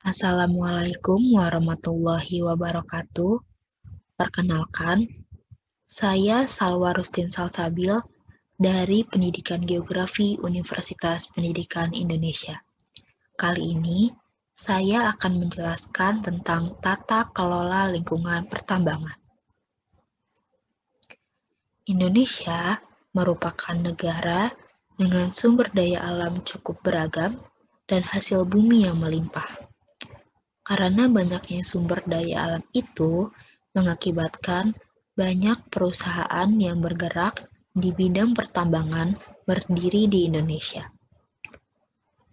Assalamualaikum warahmatullahi wabarakatuh. Perkenalkan, saya Salwa Rustin Salsabil dari Pendidikan Geografi Universitas Pendidikan Indonesia. Kali ini, saya akan menjelaskan tentang tata kelola lingkungan pertambangan. Indonesia merupakan negara dengan sumber daya alam cukup beragam dan hasil bumi yang melimpah. Karena banyaknya sumber daya alam itu mengakibatkan banyak perusahaan yang bergerak di bidang pertambangan berdiri di Indonesia.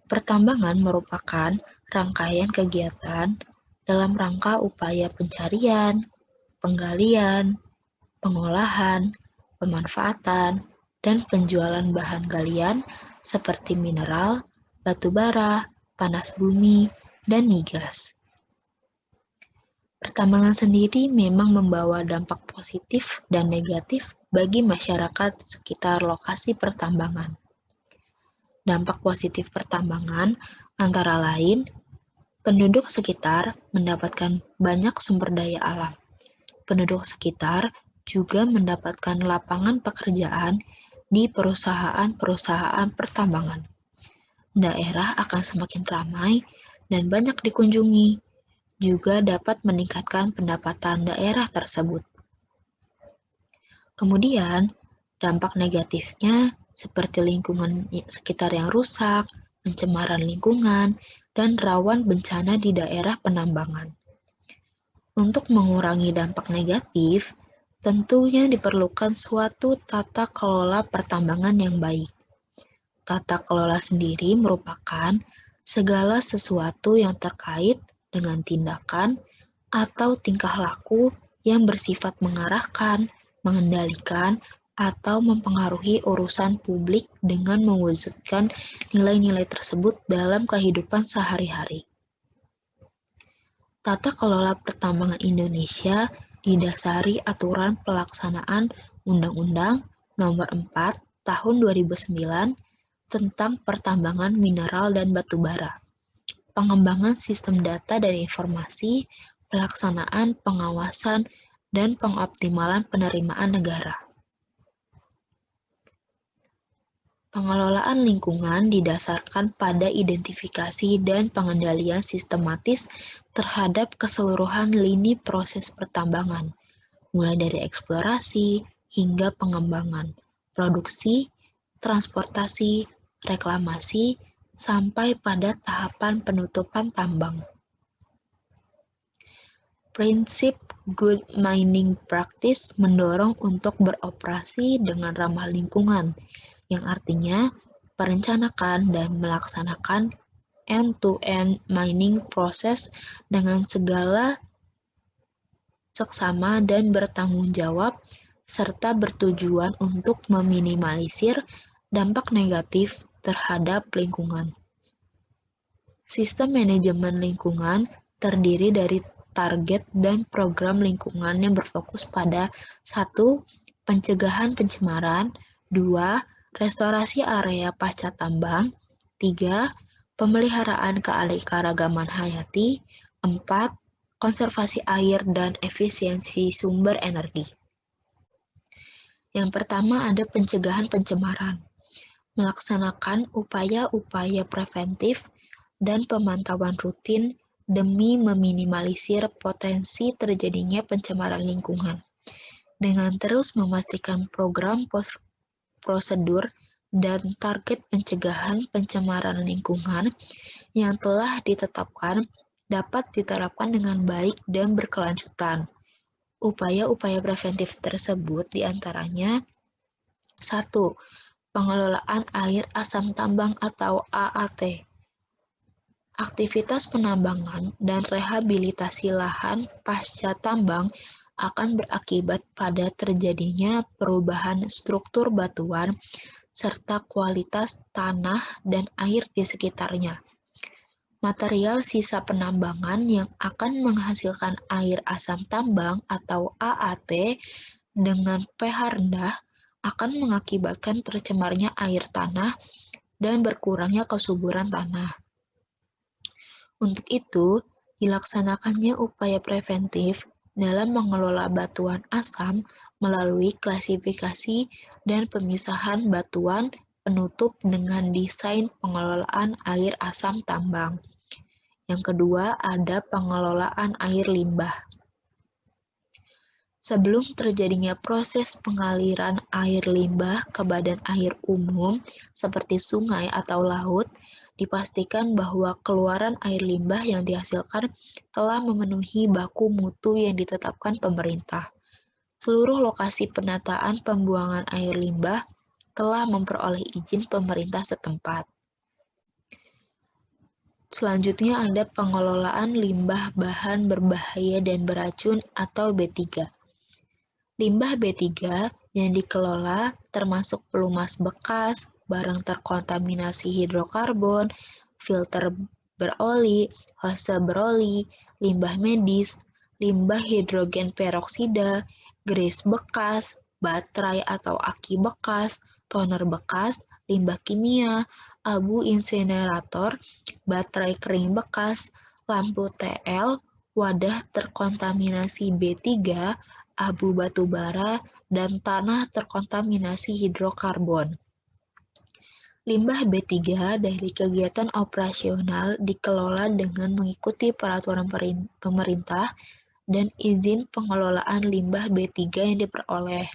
Pertambangan merupakan rangkaian kegiatan dalam rangka upaya pencarian, penggalian, pengolahan, pemanfaatan, dan penjualan bahan galian seperti mineral, batu bara, panas bumi, dan migas. Pertambangan sendiri memang membawa dampak positif dan negatif bagi masyarakat sekitar lokasi pertambangan. Dampak positif pertambangan antara lain, penduduk sekitar mendapatkan banyak sumber daya alam. Penduduk sekitar juga mendapatkan lapangan pekerjaan di perusahaan-perusahaan pertambangan. Daerah akan semakin ramai dan banyak dikunjungi, juga dapat meningkatkan pendapatan daerah tersebut. Kemudian, dampak negatifnya seperti lingkungan sekitar yang rusak, pencemaran lingkungan, dan rawan bencana di daerah penambangan. Untuk mengurangi dampak negatif, tentunya diperlukan suatu tata kelola pertambangan yang baik. Tata kelola sendiri merupakan segala sesuatu yang terkait dengan tindakan atau tingkah laku yang bersifat mengarahkan, mengendalikan, atau mempengaruhi urusan publik dengan mewujudkan nilai-nilai tersebut dalam kehidupan sehari-hari. Tata kelola pertambangan Indonesia didasari aturan pelaksanaan Undang-Undang Nomor 4 Tahun 2009 tentang pertambangan mineral dan batu bara, pengembangan sistem data dan informasi, pelaksanaan pengawasan, dan pengoptimalan penerimaan negara. Pengelolaan lingkungan didasarkan pada identifikasi dan pengendalian sistematis terhadap keseluruhan lini proses pertambangan, mulai dari eksplorasi hingga pengembangan, produksi, transportasi, reklamasi, sampai pada tahapan penutupan tambang. Prinsip Good Mining Practice mendorong untuk beroperasi dengan ramah lingkungan, yang artinya merencanakan dan melaksanakan end-to-end mining proses dengan segala seksama dan bertanggung jawab, serta bertujuan untuk meminimalisir dampak negatif terhadap lingkungan. Sistem manajemen lingkungan terdiri dari target dan program lingkungan yang berfokus pada 1. Pencegahan pencemaran, 2. Restorasi area pasca tambang, 3. Pemeliharaan keanekaragaman hayati, 4. Konservasi air dan efisiensi sumber energi. Yang pertama ada pencegahan pencemaran. Melaksanakan upaya-upaya preventif dan pemantauan rutin demi meminimalisir potensi terjadinya pencemaran lingkungan, dengan terus memastikan program prosedur dan target pencegahan pencemaran lingkungan yang telah ditetapkan dapat diterapkan dengan baik dan berkelanjutan. Upaya-upaya preventif tersebut diantaranya 1. Pengelolaan air asam tambang atau AAT. Aktivitas penambangan dan rehabilitasi lahan pasca tambang akan berakibat pada terjadinya perubahan struktur batuan serta kualitas tanah dan air di sekitarnya. Material sisa penambangan yang akan menghasilkan air asam tambang atau AAT dengan pH rendah akan mengakibatkan tercemarnya air tanah dan berkurangnya kesuburan tanah. Untuk itu, dilaksanakannya upaya preventif dalam mengelola batuan asam melalui klasifikasi dan pemisahan batuan penutup dengan desain pengelolaan air asam tambang. Yang kedua, ada pengelolaan air limbah. Sebelum terjadinya proses pengaliran air limbah ke badan air umum seperti sungai atau laut, dipastikan bahwa keluaran air limbah yang dihasilkan telah memenuhi baku mutu yang ditetapkan pemerintah. Seluruh lokasi penataan pembuangan air limbah telah memperoleh izin pemerintah setempat. Selanjutnya ada pengelolaan limbah bahan berbahaya dan beracun atau B3. Limbah B3 yang dikelola termasuk pelumas bekas, barang terkontaminasi hidrokarbon, filter beroli, hose beroli, limbah medis, limbah hidrogen peroksida, grease bekas, baterai atau aki bekas, toner bekas, limbah kimia, abu insinerator, baterai kering bekas, lampu TL, wadah terkontaminasi B3, abu batu bara, dan tanah terkontaminasi hidrokarbon. Limbah B3 dari kegiatan operasional dikelola dengan mengikuti peraturan pemerintah dan izin pengelolaan limbah B3 yang diperoleh,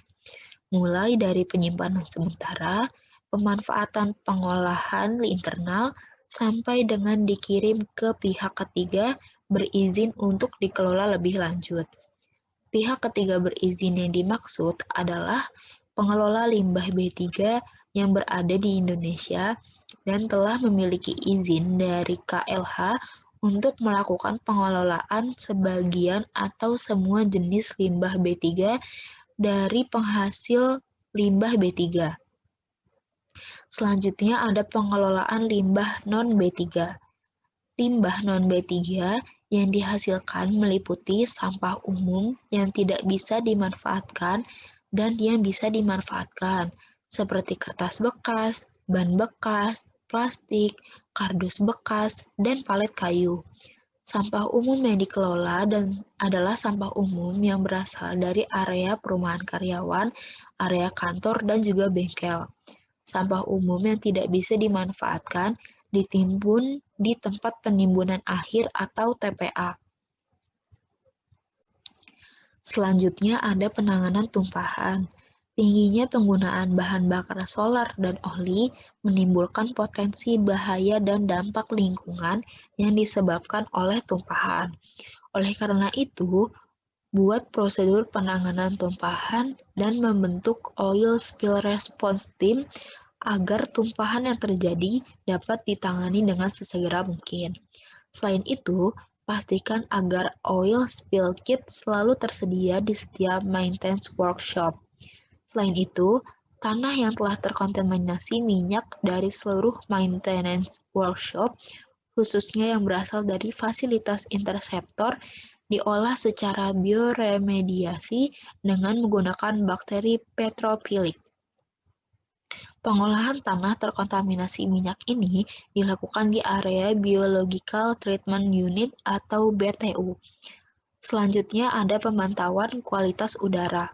mulai dari penyimpanan sementara, pemanfaatan pengolahan internal, sampai dengan dikirim ke pihak ketiga berizin untuk dikelola lebih lanjut. Pihak ketiga berizin yang dimaksud adalah pengelola limbah B3 yang berada di Indonesia dan telah memiliki izin dari KLH untuk melakukan pengelolaan sebagian atau semua jenis limbah B3 dari penghasil limbah B3. Selanjutnya ada pengelolaan limbah non-B3. Limbah non-B3 yang dihasilkan meliputi sampah umum yang tidak bisa dimanfaatkan dan yang bisa dimanfaatkan, seperti kertas bekas, ban bekas, plastik, kardus bekas, dan palet kayu. Sampah umum yang dikelola adalah sampah umum yang berasal dari area perumahan karyawan, area kantor, dan juga bengkel. Sampah umum yang tidak bisa dimanfaatkan ditimbun di tempat penimbunan akhir atau TPA. Selanjutnya ada penanganan tumpahan. Tingginya penggunaan bahan bakar solar dan oli menimbulkan potensi bahaya dan dampak lingkungan yang disebabkan oleh tumpahan. Oleh karena itu, buat prosedur penanganan tumpahan dan membentuk oil spill response team agar tumpahan yang terjadi dapat ditangani dengan sesegera mungkin. Selain itu, pastikan agar oil spill kit selalu tersedia di setiap maintenance workshop. Selain itu, tanah yang telah terkontaminasi minyak dari seluruh maintenance workshop, khususnya yang berasal dari fasilitas interseptor, diolah secara bioremediasi dengan menggunakan bakteri petropilik. Pengolahan tanah terkontaminasi minyak ini dilakukan di area Biological Treatment Unit atau BTU. Selanjutnya ada pemantauan kualitas udara.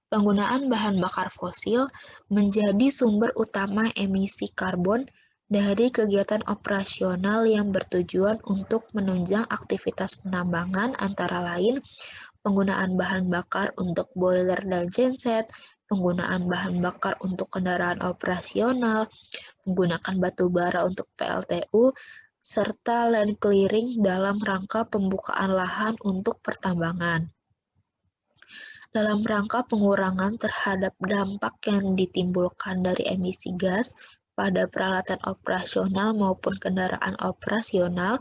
Penggunaan bahan bakar fosil menjadi sumber utama emisi karbon dari kegiatan operasional yang bertujuan untuk menunjang aktivitas penambangan antara lain penggunaan bahan bakar untuk boiler dan genset, penggunaan bahan bakar untuk kendaraan operasional, menggunakan batu bara untuk PLTU, serta land clearing dalam rangka pembukaan lahan untuk pertambangan. Dalam rangka pengurangan terhadap dampak yang ditimbulkan dari emisi gas pada peralatan operasional maupun kendaraan operasional,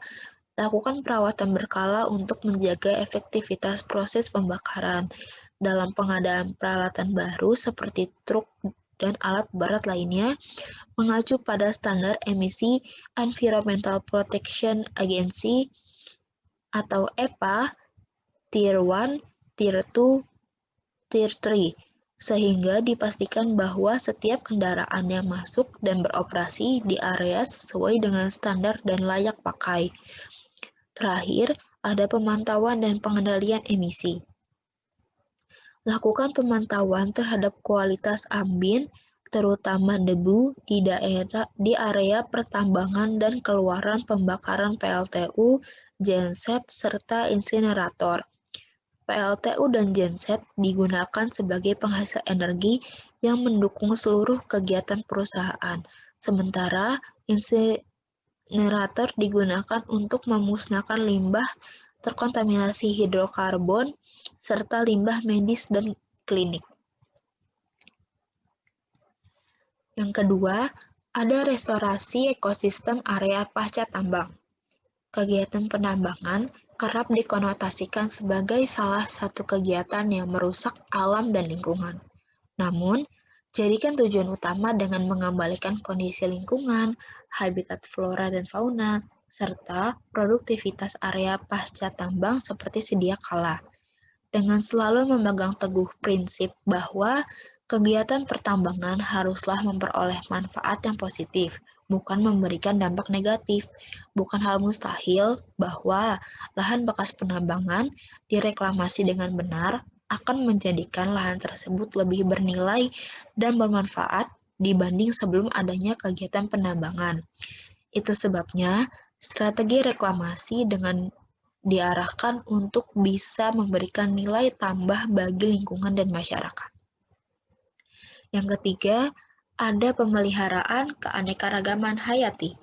lakukan perawatan berkala untuk menjaga efektivitas proses pembakaran. Dalam pengadaan peralatan baru seperti truk dan alat berat lainnya, mengacu pada standar emisi Environmental Protection Agency atau EPA, Tier 1, Tier 2, Tier 3, sehingga dipastikan bahwa setiap kendaraan yang masuk dan beroperasi di area sesuai dengan standar dan layak pakai. Terakhir, ada pemantauan dan pengendalian emisi. Lakukan pemantauan terhadap kualitas ambien, terutama debu di area pertambangan dan keluaran pembakaran PLTU, genset, serta insinerator. PLTU dan genset digunakan sebagai penghasil energi yang mendukung seluruh kegiatan perusahaan, sementara insinerator digunakan untuk memusnahkan limbah terkontaminasi hidrokarbon serta limbah medis dan klinik. Yang kedua, ada restorasi ekosistem area pasca tambang. Kegiatan penambangan kerap dikonotasikan sebagai salah satu kegiatan yang merusak alam dan lingkungan. Namun, jadikan tujuan utama dengan mengembalikan kondisi lingkungan, habitat flora dan fauna, serta produktivitas area pasca tambang seperti sedia kala. Dengan selalu memegang teguh prinsip bahwa kegiatan pertambangan haruslah memperoleh manfaat yang positif, bukan memberikan dampak negatif. Bukan hal mustahil bahwa lahan bekas penambangan direklamasi dengan benar akan menjadikan lahan tersebut lebih bernilai dan bermanfaat dibanding sebelum adanya kegiatan penambangan. Itu sebabnya strategi reklamasi dengan diarahkan untuk bisa memberikan nilai tambah bagi lingkungan dan masyarakat. Yang ketiga, ada pemeliharaan keanekaragaman hayati.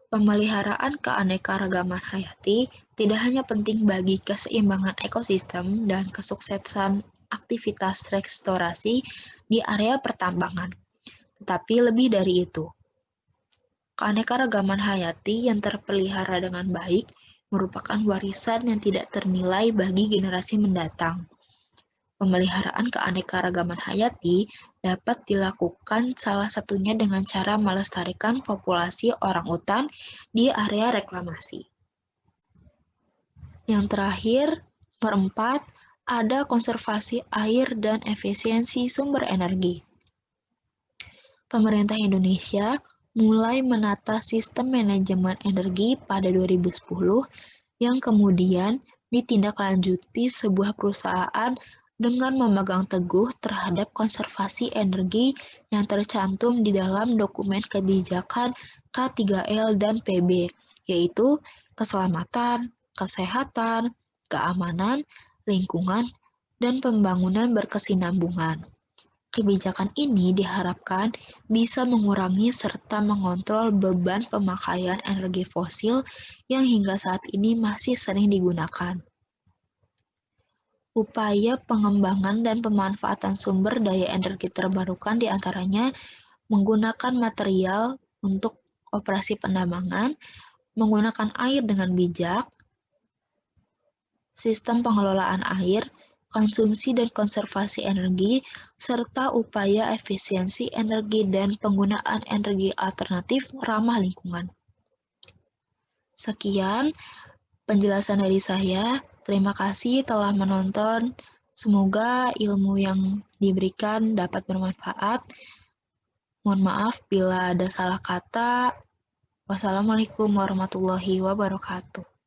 Pemeliharaan keanekaragaman hayati tidak hanya penting bagi keseimbangan ekosistem dan kesuksesan aktivitas restorasi di area pertambangan, tetapi lebih dari itu. Keanekaragaman hayati yang terpelihara dengan baik merupakan warisan yang tidak ternilai bagi generasi mendatang. Pemeliharaan keanekaragaman hayati dapat dilakukan salah satunya dengan cara melestarikan populasi orangutan di area reklamasi. Yang terakhir, keempat, ada konservasi air dan efisiensi sumber energi. Pemerintah Indonesia mulai menata sistem manajemen energi pada 2010 yang kemudian ditindaklanjuti sebuah perusahaan dengan memegang teguh terhadap konservasi energi yang tercantum di dalam dokumen kebijakan K3L dan PB, yaitu keselamatan, kesehatan, keamanan, lingkungan, dan pembangunan berkesinambungan. Kebijakan ini diharapkan bisa mengurangi serta mengontrol beban pemakaian energi fosil yang hingga saat ini masih sering digunakan. Upaya pengembangan dan pemanfaatan sumber daya energi terbarukan diantaranya menggunakan material untuk operasi penambangan, menggunakan air dengan bijak, sistem pengelolaan air, konsumsi dan konservasi energi, serta upaya efisiensi energi dan penggunaan energi alternatif ramah lingkungan. Sekian penjelasan dari saya. Terima kasih telah menonton. Semoga ilmu yang diberikan dapat bermanfaat. Mohon maaf bila ada salah kata. Wassalamualaikum warahmatullahi wabarakatuh.